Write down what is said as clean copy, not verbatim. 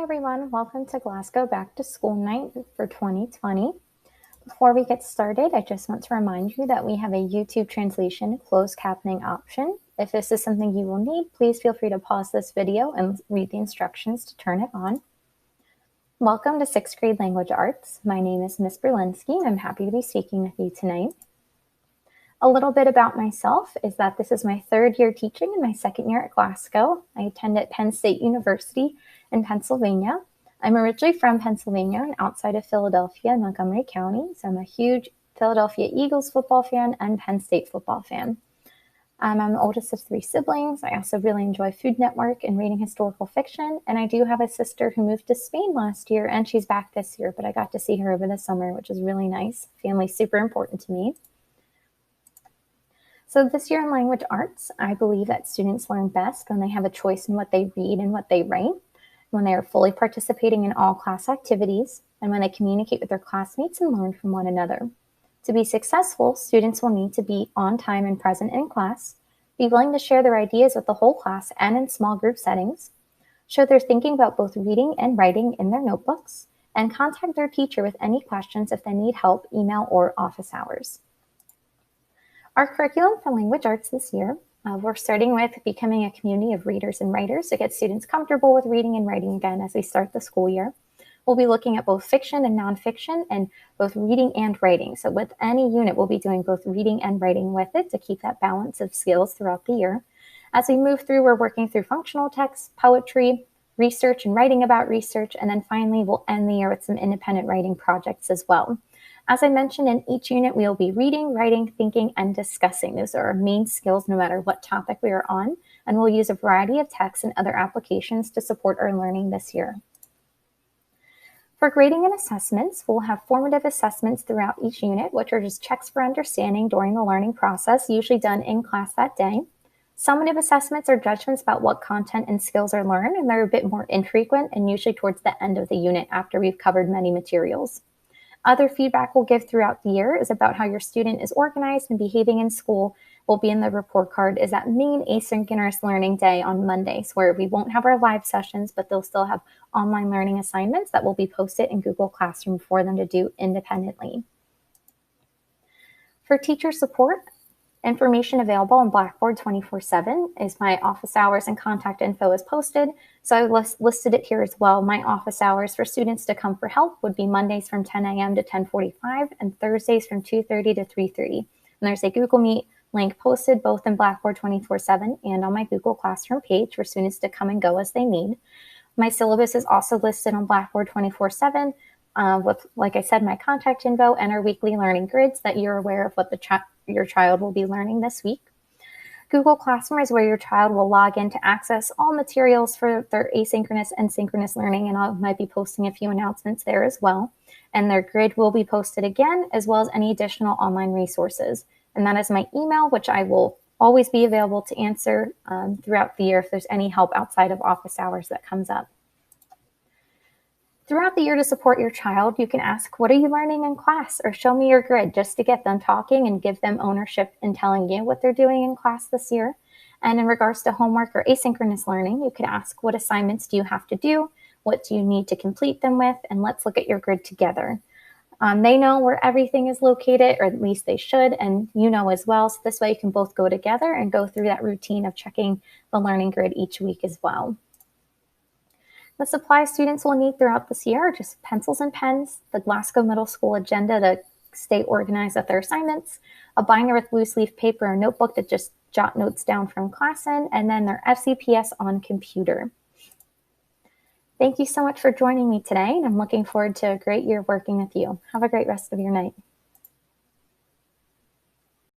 everyone, welcome to Glasgow Back to School Night for 2020. Before we get started, I just want to remind you that we have a YouTube translation closed captioning option. If this is something you will need, please feel free to pause this video and read the instructions to turn it on. Welcome to 6th grade language arts. My name is Miss Brulenski and I'm happy to be speaking with you tonight. A little bit about myself is that this is my third year teaching and my second year at Glasgow. I attend at Penn State University in Pennsylvania. I'm originally from Pennsylvania and outside of Philadelphia in Montgomery County, so I'm a huge Philadelphia Eagles football fan and Penn State football fan. I'm the oldest of 3 siblings. I also really enjoy Food Network and reading historical fiction, and I do have a sister who moved to Spain last year, and she's back this year, but I got to see her over the summer, which is really nice. Family's super important to me. So this year in language arts, I believe that students learn best when they have a choice in what they read and what they write, when they are fully participating in all class activities, and when they communicate with their classmates and learn from one another. To be successful, students will need to be on time and present in class, be willing to share their ideas with the whole class and in small group settings, show they're thinking about both reading and writing in their notebooks, and contact their teacher with any questions if they need help, email, or office hours. Our curriculum for language arts this year, we're starting with becoming a community of readers and writers to get students comfortable with reading and writing again as we start the school year. We'll be looking at both fiction and nonfiction and both reading and writing. So with any unit, we'll be doing both reading and writing with it to keep that balance of skills throughout the year. As we move through, we're working through functional text, poetry, research and writing about research, and then finally we'll end the year with some independent writing projects as well. As I mentioned, in each unit, we will be reading, writing, thinking, and discussing. Those are our main skills no matter what topic we are on, and we'll use a variety of texts and other applications to support our learning this year. For grading and assessments, we'll have formative assessments throughout each unit, which are just checks for understanding during the learning process, usually done in class that day. Summative assessments are judgments about what content and skills are learned, and they're a bit more infrequent and usually towards the end of the unit after we've covered many materials. Other feedback we'll give throughout the year is about how your student is organized and behaving in school. Will be in the report card is that main asynchronous learning day on Mondays, where we won't have our live sessions, but they'll still have online learning assignments that will be posted in Google Classroom for them to do independently. For teacher support, information available on Blackboard 24/7 is my office hours and contact info is posted. So I listed it here as well. My office hours for students to come for help would be Mondays from 10 a.m. to 10:45 and Thursdays from 2:30 to 3:30. And there's a Google Meet link posted both in Blackboard 24/7 and on my Google Classroom page for students to come and go as they need. My syllabus is also listed on Blackboard 24/7 with, like I said, my contact info and our weekly learning grids that you're aware of what your child will be learning this week. Google Classroom is where your child will log in to access all materials for their asynchronous and synchronous learning, and I might be posting a few announcements there as well. And their grid will be posted again, as well as any additional online resources. And that is my email, which I will always be available to answer throughout the year if there's any help outside of office hours that comes up. Throughout the year to support your child, you can ask, what are you learning in class? Or show me your grid just to get them talking and give them ownership in telling you what they're doing in class this year. And in regards to homework or asynchronous learning, you can ask, what assignments do you have to do? What do you need to complete them with? And let's look at your grid together. They know where everything is located, or at least they should, and you know as well. So this way you can both go together and go through that routine of checking the learning grid each week as well. The supplies students will need throughout this year are just pencils and pens, the Glasgow Middle School agenda to stay organized with their assignments, a binder with loose leaf paper or notebook to just jot notes down from class in, and then their FCPS on computer. Thank you so much for joining me today, and I'm looking forward to a great year working with you. Have a great rest of your night.